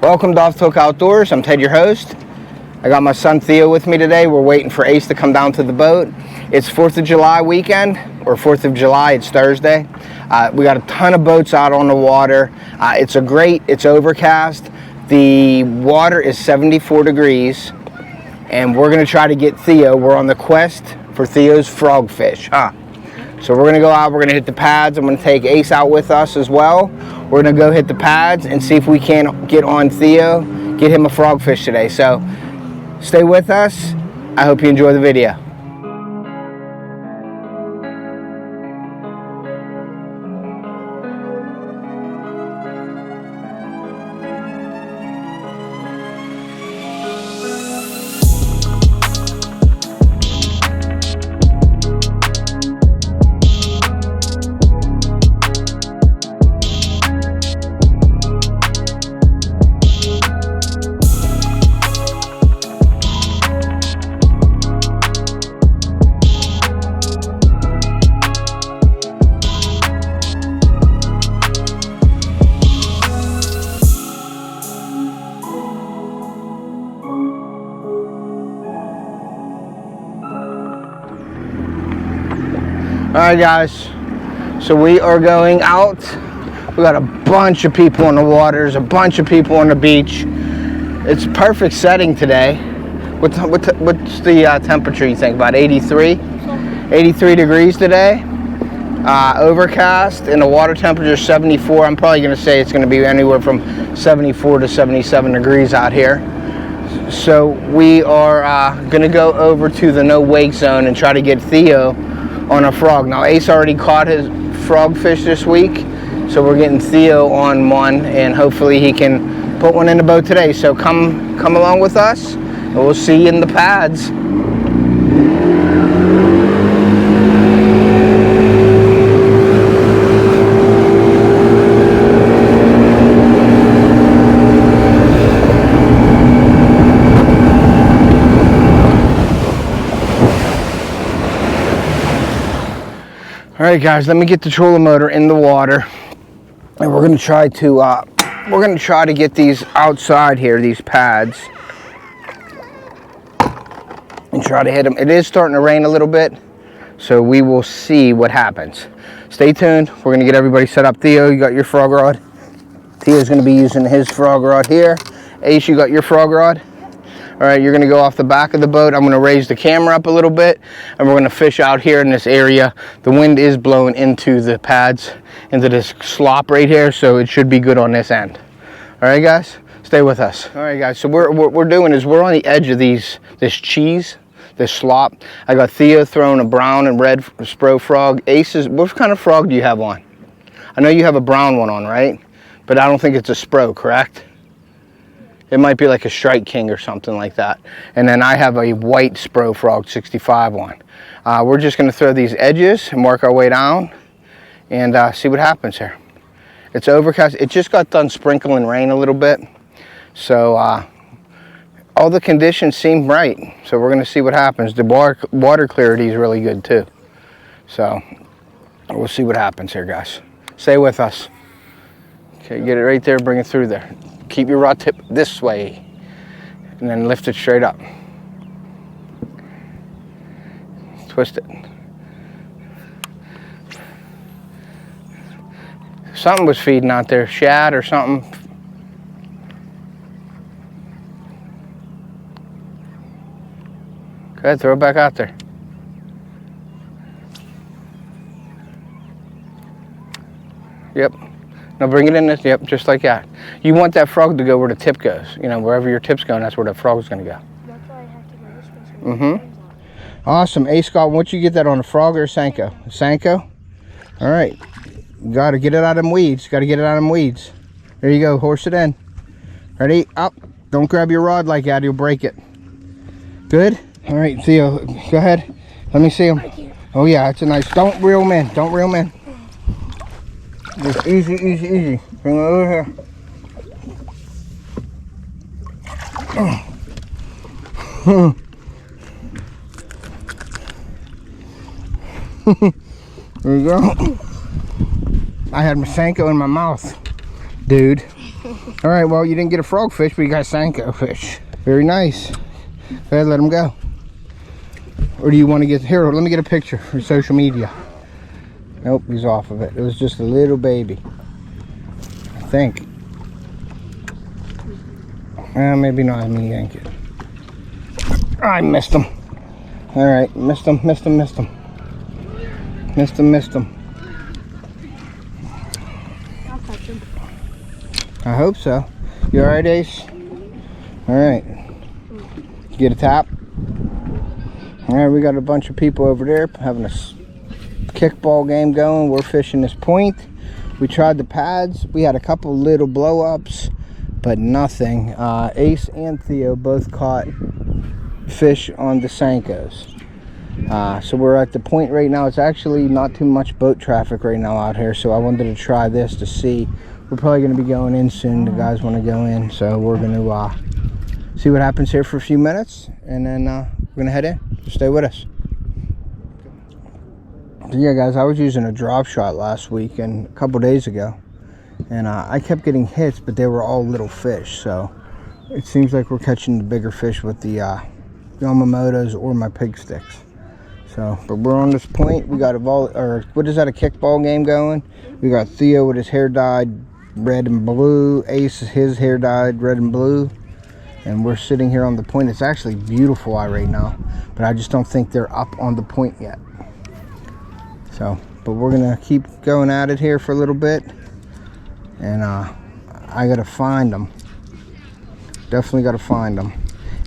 Welcome to Off the Hook Outdoors. I'm Ted, your host. I got my son Theo with me today. We're waiting for Ace to come down to the boat. It's 4th of July weekend, or 4th of July, it's Thursday. We got a ton of boats out on the water. It's overcast. The water is 74 degrees, and we're gonna try to get Theo. We're on the quest for Theo's frogfish. So we're gonna go out, we're gonna hit the pads. I'm gonna take Ace out with us as well. We're gonna go hit the pads and see if we can get on Theo, get him a frogfish today. So stay with us. I hope you enjoy the video. Alright guys, so we are going out. We got a bunch of people on the waters, a bunch of people on the beach. It's a perfect setting today. What's the temperature you think? About 83? 83 degrees today. Overcast, and the water temperature is 74. I'm probably going to say it's going to be anywhere from 74 to 77 degrees out here. So we are going to go over to the no wake zone and try to get Theo on a frog. Now Ace already caught his frogfish this week, so we're getting Theo on one, and hopefully he can put one in the boat today. So come along with us, and we'll see you in the pads. All right, guys, let me get the trolling motor in the water, and we're gonna try to get these outside here, these pads, and try to hit them. It is starting to rain a little bit, so we will see what happens. Stay tuned. We're gonna get everybody set up. Theo, you got your frog rod. Theo's gonna be using his frog rod here. Ace, you got your frog rod. All right, you're gonna go off the back of the boat. I'm gonna raise the camera up a little bit, and we're gonna fish out here in this area. The wind is blowing into the pads, into this slop right here, so it should be good on this end. All right, guys, stay with us. All right, guys, so what we're doing is we're on the edge of this cheese, this slop. I got Theo throwing a brown and red spro frog. Ace, what kind of frog do you have on? I know you have a brown one on, right? But I don't think it's a spro, correct? It might be like a Strike King or something like that. And then I have a white Spro Frog 65 one. We're just gonna throw these edges and work our way down and see what happens here. It's overcast. It just got done sprinkling rain a little bit. So all the conditions seem right. So we're gonna see what happens. The water clarity is really good too. So we'll see what happens here, guys. Stay with us. Okay, get it right there, bring it through there. Keep your rod tip this way, and then lift it straight up. Twist it. Something was feeding out there, shad or something. Go ahead, throw it back out there. Yep. Now bring it in this, yep, just like that. You want that frog to go where the tip goes. You know, wherever your tip's going, that's where the frog's gonna go. That's why I have to go this way. Awesome. Ace, Scott, once you get that on a frog or a Senko? A Senko? All right. You gotta get it out of them weeds. Gotta get it out of them weeds. There you go, horse it in. Ready? Up. Don't grab your rod like that, you'll break it. Good? All right, Theo, go ahead. Let me see him. Oh yeah, it's a nice, don't reel him in, don't reel him in. Just easy, easy, easy. Bring it over here. There you go. I had my Senko in my mouth, dude. All right, well, you didn't get a frog fish, but you got a Senko fish. Very nice. Go ahead, let him go. Or do you want to get, here, let me get a picture for social media. Nope, he's off of it. It was just a little baby, I think. Maybe not, let me yank it. I missed him. All right, missed him. Missed him. I'll catch him. I hope so. You all right, Ace? All right. Get a tap. All right, we got a bunch of people over there having a kickball game going. We're fishing this point. We tried the pads. We had a couple little blow-ups, but nothing. Ace and Theo both caught fish on the Senkos. So we're at the point right now. It's actually not too much boat traffic right now out here, so I wanted to try this to see. We're probably going to be going in soon. The guys want to go in, so we're going to see what happens here for a few minutes, and then we're going to head in. So stay with us. So yeah, guys, I was using a drop shot last week and a couple days ago, and I kept getting hits, but they were all little fish. So it seems like we're catching the bigger fish with the Yamamotos or my pig sticks. So, but we're on this point. We got a kickball game going. We got Theo with his hair dyed red and blue. Ace, his hair dyed red and blue. And we're sitting here on the point. It's actually beautiful out right now, but I just don't think they're up on the point yet. So, but we're gonna keep going at it here for a little bit. And I gotta find them. Definitely gotta find them.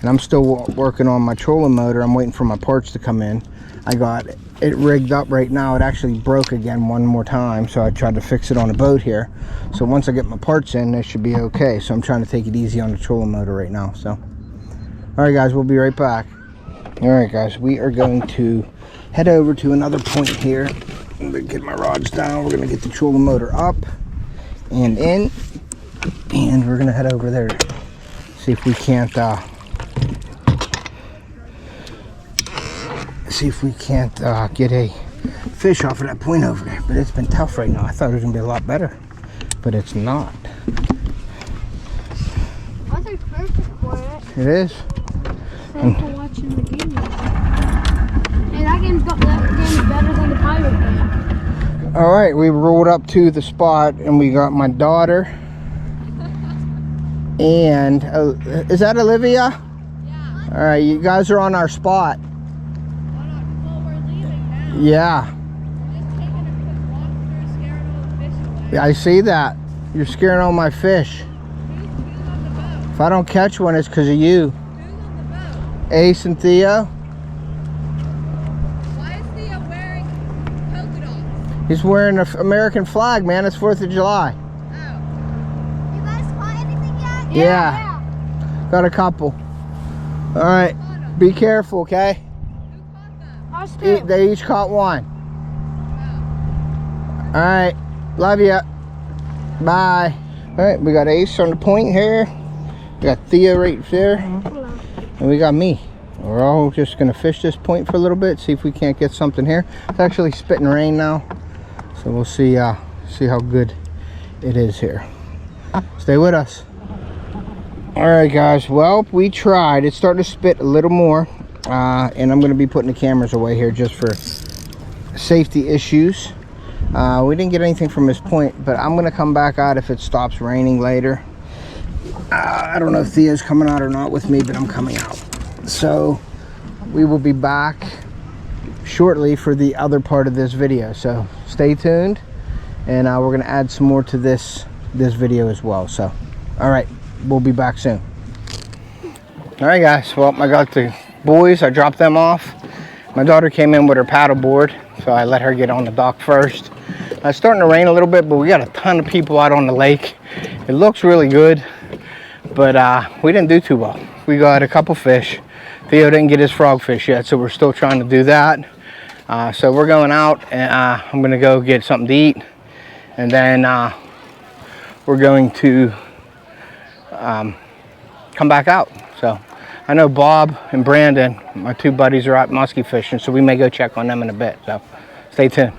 And I'm still working on my trolling motor. I'm waiting for my parts to come in. I got it rigged up right now. It actually broke again one more time, so I tried to fix it on a boat here. So once I get my parts in, it should be okay. So I'm trying to take it easy on the trolling motor right now. So, all right, guys, we'll be right back. All right, guys, we are going to head over to another point here. I'm gonna get my rods down. We're gonna get the trolling motor up and in, and we're gonna head over there. See if we can't get a fish off of that point over there. But it's been tough right now. I thought it was gonna be a lot better, but it's not. Weather's perfect for it. It is. Thanks for watching the game. Hey, that game's better than the pirate game. All right, we rolled up to the spot and we got my daughter and is that Olivia? Yeah. All right, you guys are on our spot. Well, we're leaving now. Yeah. We're just taking a quick walk through, scaring all the fish away. I see that. You're scaring all my fish. Who's on the boat? If I don't catch one, it's because of you. Who's on the boat? Ace and Theo. Why is Theo wearing polka dots? He's wearing an American flag, man. It's 4th of July. Oh. You guys caught anything yet? Yeah. Got a couple. All right. Be careful, okay? Who caught them? Us too. They each caught one. Oh. All right. Love ya. Bye. All right. We got Ace on the point here. We got Theo right there. And we got me. We're all just going to fish this point for a little bit. See if we can't get something here. It's actually spitting rain now. So we'll see how good it is here. Stay with us. All right, guys. Well, we tried. It's starting to spit a little more. And I'm going to be putting the cameras away here just for safety issues. We didn't get anything from this point, but I'm going to come back out if it stops raining later. I don't know if Theo's coming out or not with me, but I'm coming out. So we will be back shortly for the other part of this video. So stay tuned, and we're going to add some more to this video as well. So, all right, we'll be back soon. All right, guys. Well, I got the boys. I dropped them off. My daughter came in with her paddle board, so I let her get on the dock first. It's starting to rain a little bit, but we got a ton of people out on the lake. It looks really good, but we didn't do too well. We got a couple fish. Theo didn't get his frog fish yet, so we're still trying to do that. So we're going out, and I'm gonna go get something to eat, and then we're going to come back out. So I know Bob and Brandon, my two buddies, are out muskie fishing, so we may go check on them in a bit. So stay tuned.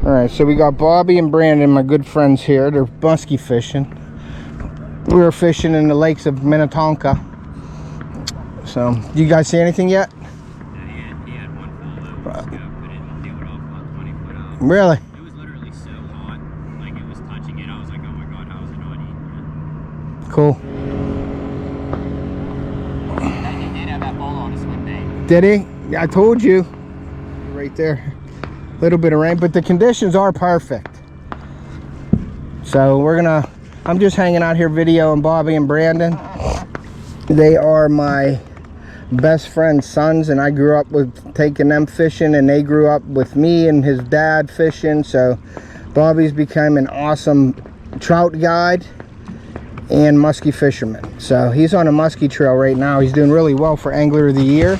All right, so we got Bobby and Brandon, my good friends here. They're muskie fishing. We were fishing in the lakes of Minnetonka. So, do you guys see anything yet? Yeah, he had one full load. Couldn't do it off about 20 foot out. Really? It was literally so hot. Like, it was touching it. I was like, oh my god, how is it not eating it? Cool. He did have that fall on us one day. Did he? Yeah, I told you. Right there. A little bit of rain, but the conditions are perfect. So I'm just hanging out here videoing Bobby and Brandon. They are my best friend's sons, and I grew up with taking them fishing, and they grew up with me and his dad fishing. So Bobby's become an awesome trout guide and muskie fisherman. So he's on a muskie trail right now. He's doing really well for Angler of the Year,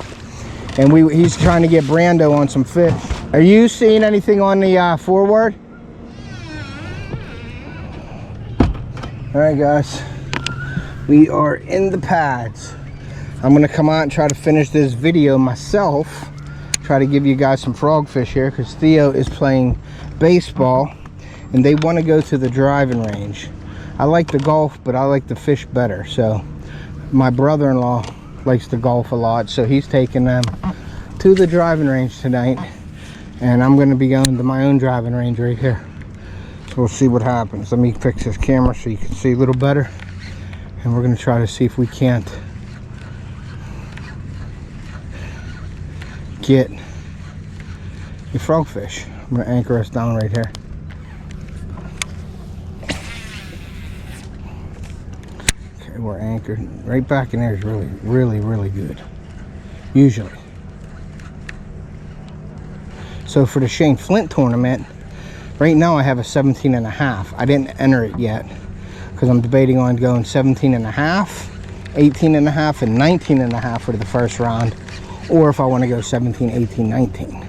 and he's trying to get Brando on some fish. Are you seeing anything on the forward? All right, guys, we are in the pads. I'm gonna come out and try to finish this video myself, try to give you guys some frog fish here, because Theo is playing baseball and they want to go to the driving range. I like the golf, but I like the fish better. So my brother-in-law likes to golf a lot, so he's taking them to the driving range tonight, and I'm going to be going to my own driving range right here. So we'll see what happens. Let me fix this camera so you can see a little better, and we're going to try to see if we can't get a frogfish. I'm going to anchor us down right here. Okay, we're anchored. Right back in there is really good, usually. So for the Shane Flint tournament, right now I have a 17.5. I didn't enter it yet because I'm debating on going 17.5, 18.5, and 19.5 for the first round, or if I want to go 17, 18, 19.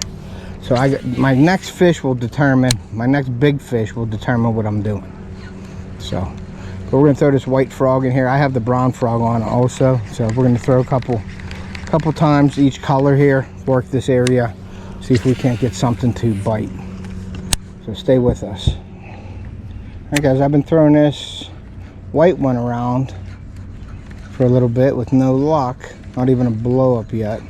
So my next fish will determine, my next big fish will determine what I'm doing. So, but we're gonna throw this white frog in here. I have the brown frog on also, so we're gonna throw a couple times each color here, work this area, see if we can't get something to bite. So stay with us. Alright guys, I've been throwing this white one around for a little bit with no luck, not even a blow up yet.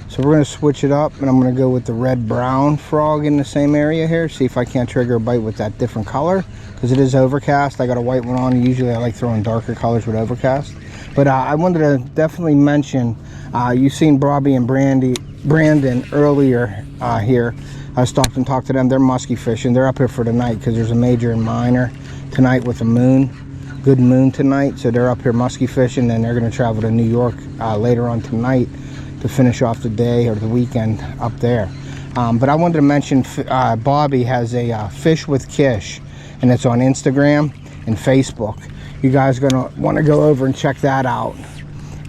So we're going to switch it up, and I'm going to go with the red brown frog in the same area here, see if I can't trigger a bite with that different color, because it is overcast. I got a white one on. Usually I like throwing darker colors with overcast, but I wanted to definitely mention, you've seen Bobby and Brandon earlier here. I stopped and talked to them. They're musky fishing. They're up here for the night because there's a major and minor tonight with a moon, good moon tonight. So they're up here musky fishing, and they're going to travel to New York later on tonight to finish off the day or the weekend up there. But I wanted to mention Bobby has a Fish with Kish, and it's on Instagram and Facebook. You guys are going to want to go over and check that out.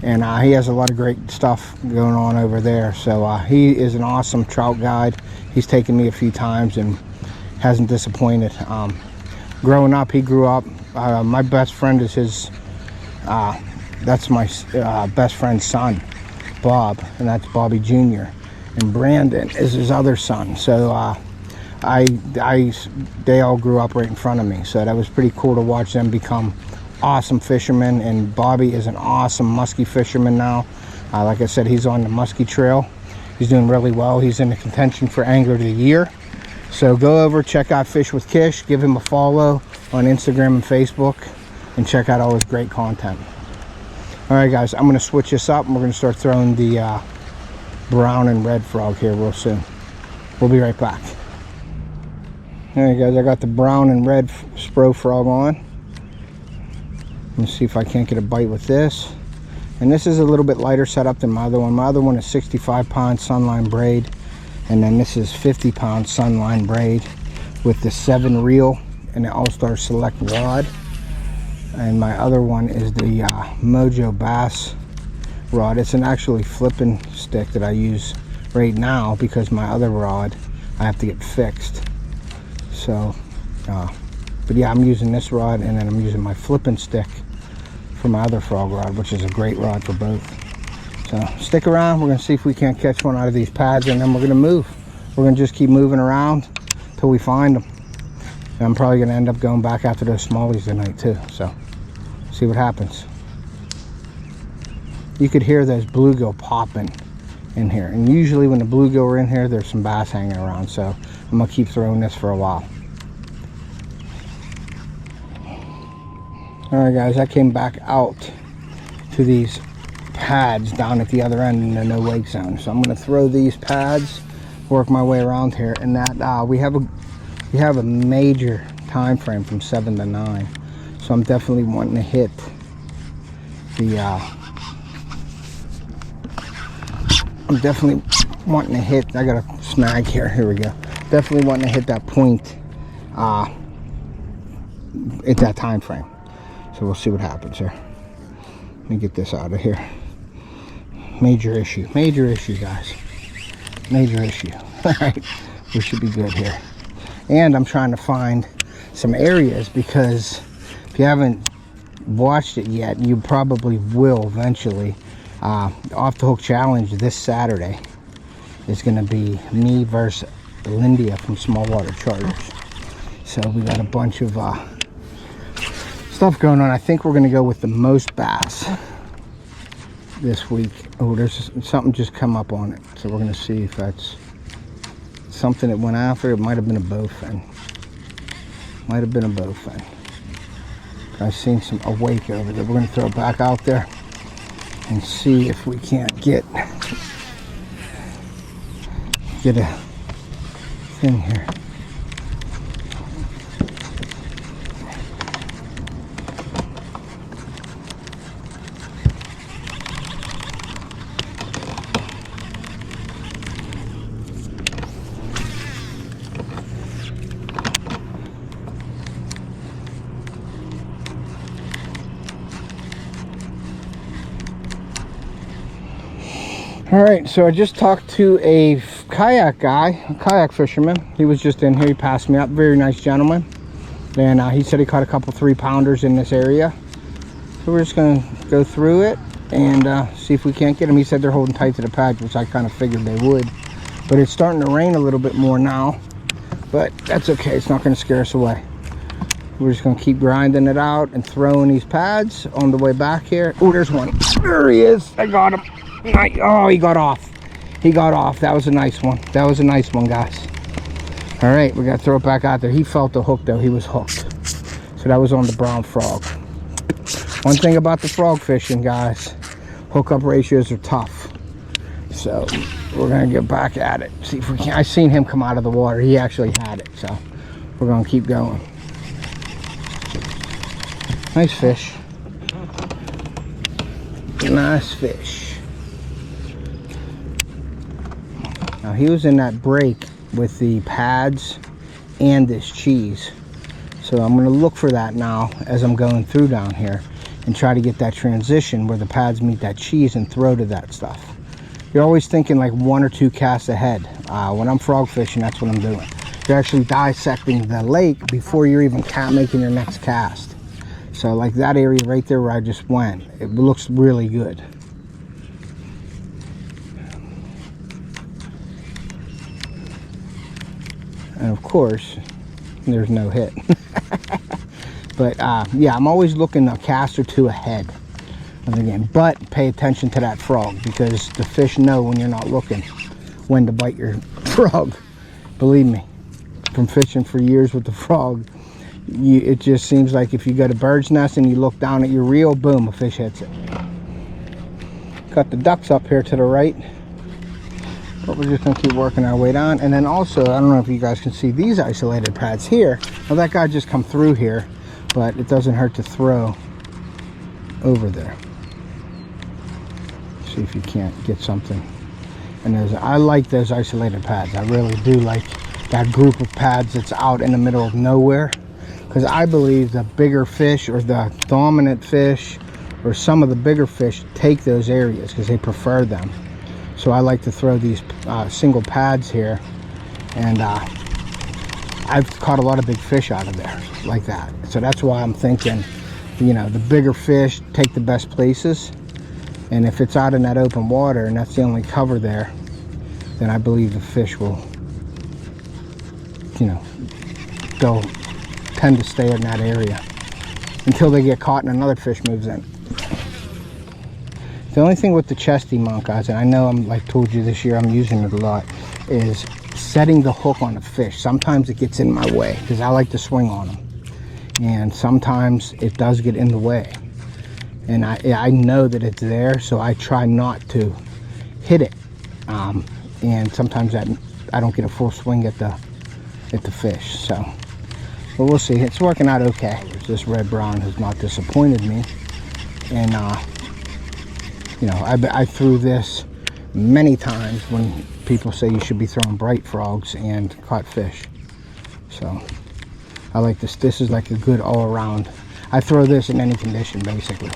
And he has a lot of great stuff going on over there. So he is an awesome trout guide. He's taken me a few times and hasn't disappointed. Growing up, he grew up, my best friend is his, that's my best friend's son, Bob, and that's Bobby Jr. And Brandon is his other son. So they all grew up right in front of me. So that was pretty cool to watch them become awesome fishermen. And Bobby is an awesome muskie fisherman now. Like I said, he's on the muskie trail. He's doing really well. He's in the contention for Angler of the Year. So go over, check out Fish with Kish, give him a follow on Instagram and Facebook, and check out all his great content. All right guys, I'm going to switch this up, and we're going to start throwing the brown and red frog here real soon. We'll be right back. All right guys, I got the brown and red spro frog on. Let's see if I can't get a bite with this. And this is a little bit lighter setup than my other one. My other one is 65-pound sunline braid, and then this is 50-pound sunline braid with the 7 reel and the All-Star Select rod. And my other one is the Mojo Bass rod. It's an actually flipping stick that I use right now because my other rod I have to get fixed. So, but yeah, I'm using this rod, and then I'm using my flipping stick for my other frog rod, which is a great rod for both. So stick around. We're going to see if we can't catch one out of these pads, and then we're going to move. We're going to just keep moving around till we find them. And I'm probably going to end up going back after those smallies tonight too. So See what happens. You could hear those bluegill popping in here, and usually when the bluegill are in here, there's some bass hanging around, so I'm gonna keep throwing this for a while. All right guys, I came back out to these pads down at the other end in the no wake zone, so I'm gonna throw these pads, work my way around here, and that we have a major time frame from 7 to 9, so I'm definitely wanting to hit the I got a snag here. Here we go. Definitely wanting to hit that point at that time frame. So we'll see what happens here. Let me get this out of here. Major issue, guys. Major issue. All right, we should be good here. And I'm trying to find some areas, because if you haven't watched it yet, you probably will eventually. Off the hook challenge this Saturday is going to be me versus Lindia from Small Water Charters. So we got a bunch of stuff going on. I think we're going to go with the most bass this week. Oh, there's something just come up on it, so we're going to see if that's something that went after. It might have been a bowfin. I've seen a wake over there. We're going to throw it back out there and see if we can't get a thing here. All right, so I just talked to a kayak guy, a kayak fisherman. He was just in here. He passed me up. Very nice gentleman. And he said he caught a couple 3-pounders in this area. So we're just going to go through it and see if we can't get them. He said they're holding tight to the pad, which I kind of figured they would. But it's starting to rain a little bit more now. But that's okay. It's not going to scare us away. We're just going to keep grinding it out and throwing these pads on the way back here. Oh, there's one. There he is. I got him. Oh, he got off. That was a nice one. Guys. All right, we got to throw it back out there. He felt the hook though. He was hooked. So that was on the brown frog. One thing about the frog fishing, guys, hookup ratios are tough. So we're gonna get back at it. See if we can. I seen him come out of the water. He actually had it. So we're gonna keep going. Nice fish. Nice fish. Now he was in that break with the pads and this cheese. So I'm gonna look for that now as I'm going through down here and try to get that transition where the pads meet that cheese and throw to that stuff. You're always thinking like 1 or 2 casts ahead. When I'm frog fishing, that's what I'm doing. You're actually dissecting the lake before you're even making your next cast. So like that area right there where I just went, it looks really good. And of course, there's no hit. But yeah, I'm always looking a cast or 2 ahead of the game. But pay attention to that frog, because the fish know when you're not looking when to bite your frog. Believe me, from fishing for years with the frog, it just seems like if you got a bird's nest and you look down at your reel, boom, a fish hits it. Got the ducks up here to the right. But we're just gonna keep working our way down. And then also, I don't know if you guys can see these isolated pads here. Well, that guy just come through here, but it doesn't hurt to throw over there. See if you can't get something. And I like those isolated pads. I really do like that group of pads that's out in the middle of nowhere, because I believe the bigger fish or the dominant fish or some of the bigger fish take those areas because they prefer them. So I like to throw these single pads here, and I've caught a lot of big fish out of there like that. So that's why I'm thinking, you know, the bigger fish take the best places, and if it's out in that open water and that's the only cover there, then I believe the fish will, you know, they'll tend to stay in that area. until they get caught and another fish moves in. The only thing with the chesty mount, guys, and I know I'm like told you this year I'm using it a lot, is setting the hook on a fish. Sometimes it gets in my way because I like to swing on them, and sometimes it does get in the way, and I know that it's there, so I try not to hit it, and sometimes I don't get a full swing at the fish. So, but we'll see. It's working out okay. This red brown has not disappointed me, and you know, I threw this many times when people say you should be throwing bright frogs and caught fish. So I like this. This is like a good all-around. I throw this in any condition basically.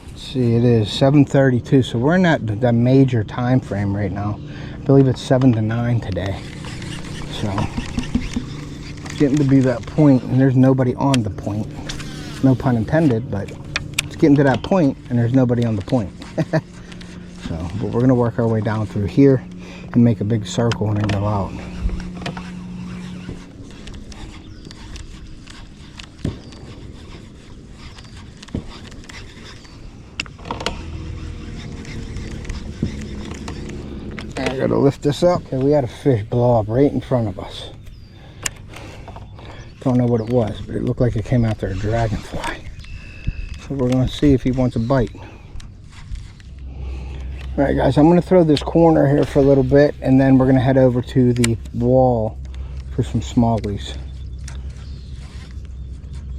Let's see, it is 7:32, so we're in that major time frame right now. I believe it's 7 to 9 today. So it's getting to be that point, and there's nobody on the point. No pun intended, but it's getting to that point and there's nobody on the point. So, but we're gonna work our way down through here and make a big circle and then go out. I gotta lift this up. Okay, we had a fish blow up right in front of us. Don't know what it was, but it looked like it came after a dragonfly. So we're gonna see if he wants a bite. All right, guys, I'm gonna throw this corner here for a little bit, and then we're gonna head over to the wall for some smallies.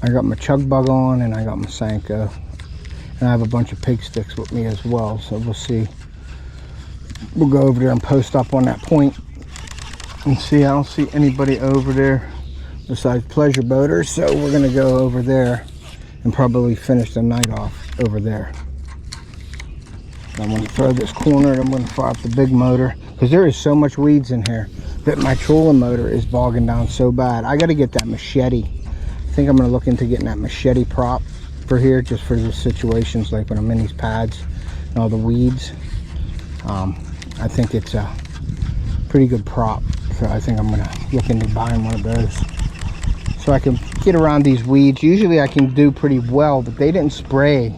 I got my chug bug on, and I got my Senko, and I have a bunch of pig sticks with me as well. So we'll see. We'll go over there and post up on that point and see. I don't see anybody over there besides pleasure boaters, so we're gonna go over there and probably finish the night off over there. I'm gonna throw this corner, and I'm gonna fire up the big motor because there is so much weeds in here that my trolling motor is bogging down so bad. I gotta get that machete. I think I'm gonna look into getting that machete prop for here, just for the situations like when I'm in these pads and all the weeds. I think it's a pretty good prop, so I think I'm gonna look into buying one of those so I can get around these weeds. Usually I can do pretty well, but they didn't spray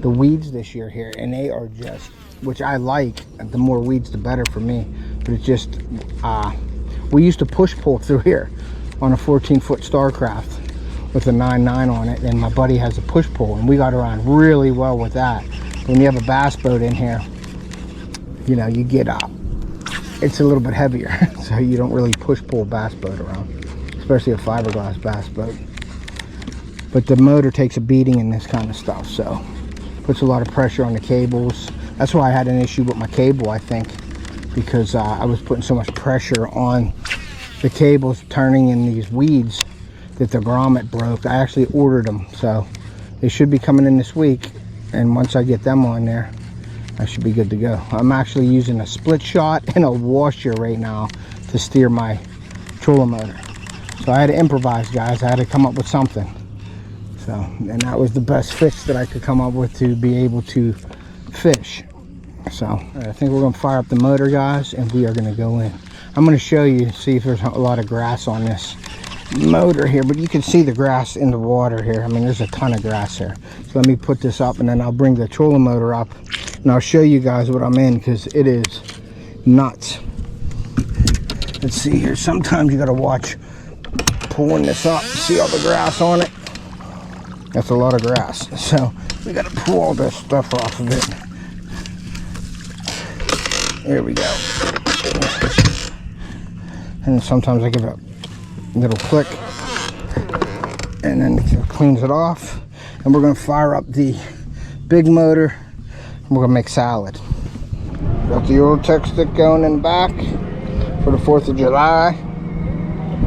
the weeds this year here, and they are just, which I like, the more weeds the better for me, but it's just we used to push pull through here on a 14-foot Starcraft with a 9.9 on it, and my buddy has a push pull, and we got around really well with that. When you have a bass boat in here, you know, you get it's a little bit heavier, so you don't really push pull bass boat around, especially a fiberglass bass boat. But the motor takes a beating in this kind of stuff, so puts a lot of pressure on the cables. That's why I had an issue with my cable, I think, because I was putting so much pressure on the cables turning in these weeds that the grommet broke. I actually ordered them, so they should be coming in this week, and once I get them on there, I should be good to go. I'm actually using a split shot and a washer right now to steer my trolling motor. So I had to improvise, guys. I had to come up with something. So, and that was the best fix that I could come up with to be able to fish. So I think we're gonna fire up the motor, guys, and we are gonna go in. I'm gonna show you, see if there's a lot of grass on this motor here, but you can see the grass in the water here. I mean, there's a ton of grass here. So let me put this up, and then I'll bring the trolling motor up, and I'll show you guys what I'm in, because it is nuts. Let's see here. Sometimes you gotta watch pulling this up. See all the grass on it? That's a lot of grass. So we gotta pull all this stuff off of it. There we go. And sometimes I give it a little click, and then it cleans it off. And we're gonna fire up the big motor, and we're gonna make salad. Got the old tech stick going in the back for the 4th of July.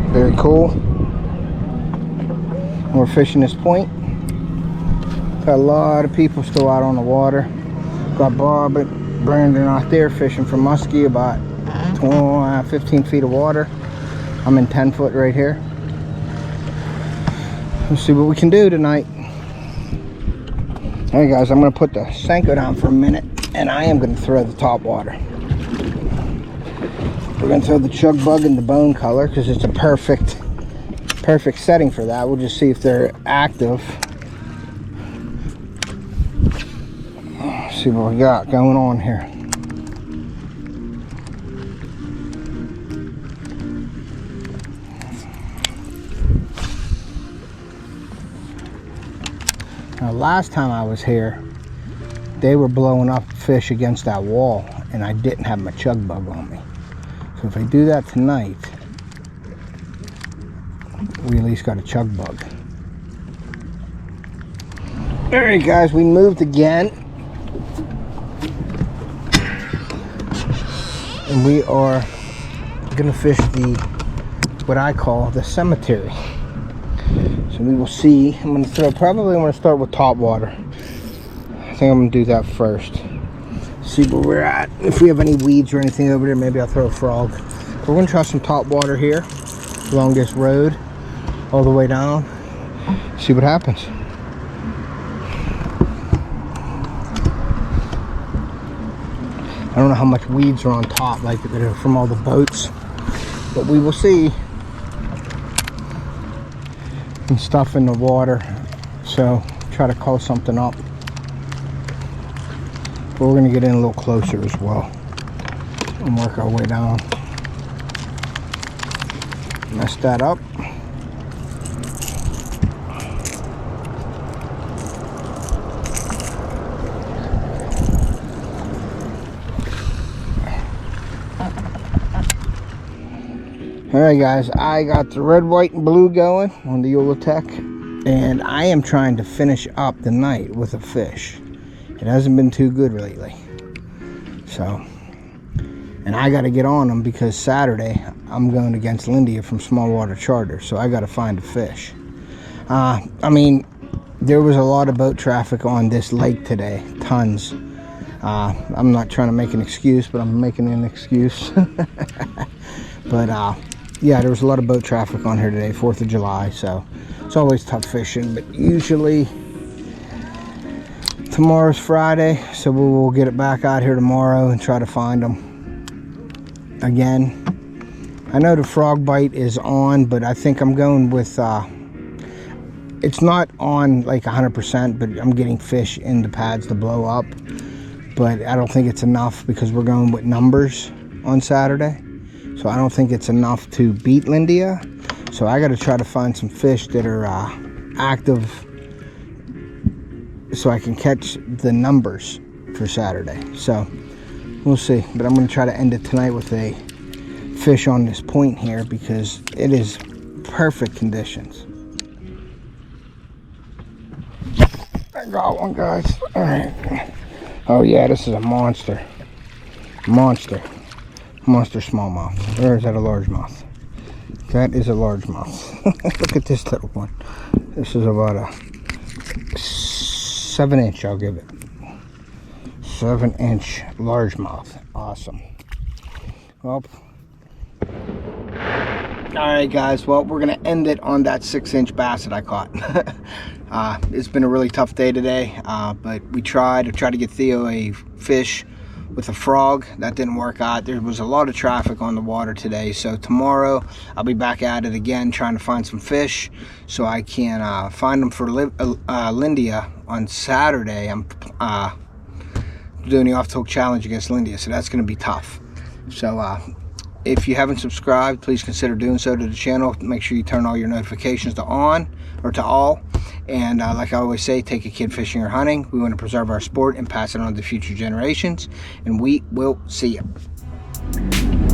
Very cool. And we're fishing this point. Got a lot of people still out on the water. Got Bob and Brandon out there fishing for muskie, about 15 feet of water. I'm in 10 foot right here. Let's see what we can do tonight. All right, guys, I'm gonna put the Senko down for a minute, and I am gonna throw the top water. We're gonna throw the chug bug in the bone color because it's a perfect setting for that. We'll just see if they're active. See what we got going on here. Now, last time I was here, they were blowing up fish against that wall, and I didn't have my chug bug on me. So if I do that tonight, we at least got a chug bug. All right, guys, we moved again, and we are gonna fish what I call the cemetery. So we will see. I'm gonna start with top water. I think I'm gonna do that first. See where we're at. If we have any weeds or anything over there, maybe I'll throw a frog. We're gonna try some top water here along this road all the way down. See what happens. I don't know how much weeds are on top, like they're from all the boats, but we will see. And stuff in the water, so try to call something up. But we're gonna get in a little closer as well and work our way down. Mess that up. Alright guys, I got the red, white, and blue going on the Ulotech, and I am trying to finish up the night with a fish. It hasn't been too good lately. So, and I got to get on them because Saturday I'm going against Lindia from Small Water Charter, so I got to find a fish. I mean, there was a lot of boat traffic on this lake today, tons. I'm not trying to make an excuse, but I'm making an excuse. But yeah, there was a lot of boat traffic on here today, 4th of July, so it's always tough fishing. But usually, tomorrow's Friday, so we'll get it back out here tomorrow and try to find them again. I know the frog bite is on, but I think I'm going with, it's not on like 100%, but I'm getting fish in the pads to blow up. But I don't think it's enough because we're going with numbers on Saturday. So I don't think it's enough to beat Lindia. So I got to try to find some fish that are active so I can catch the numbers for Saturday. So we'll see. But I'm going to try to end it tonight with a fish on this point here because it is perfect conditions. I got one, guys. All right. Oh yeah, this is a monster. Monster smallmouth. Or is that a largemouth? That is a largemouth. Look at this little one. This is about a 7-inch, I'll give it. 7-inch largemouth. Awesome. Well, alright guys, well, we're going to end it on that 6-inch bass that I caught. It's been a really tough day today, but I tried to get Theo a fish with a frog. That didn't work out. There was a lot of traffic on the water today, so tomorrow I'll be back at it again trying to find some fish so I can find them for Lindia on Saturday. I'm doing the off-toke challenge against Lindia, so that's going to be tough. So if you haven't subscribed, please consider doing so to the channel. Make sure you turn all your notifications to on or to all. And like I always say, take a kid fishing or hunting. We want to preserve our sport and pass it on to future generations. And we will see you.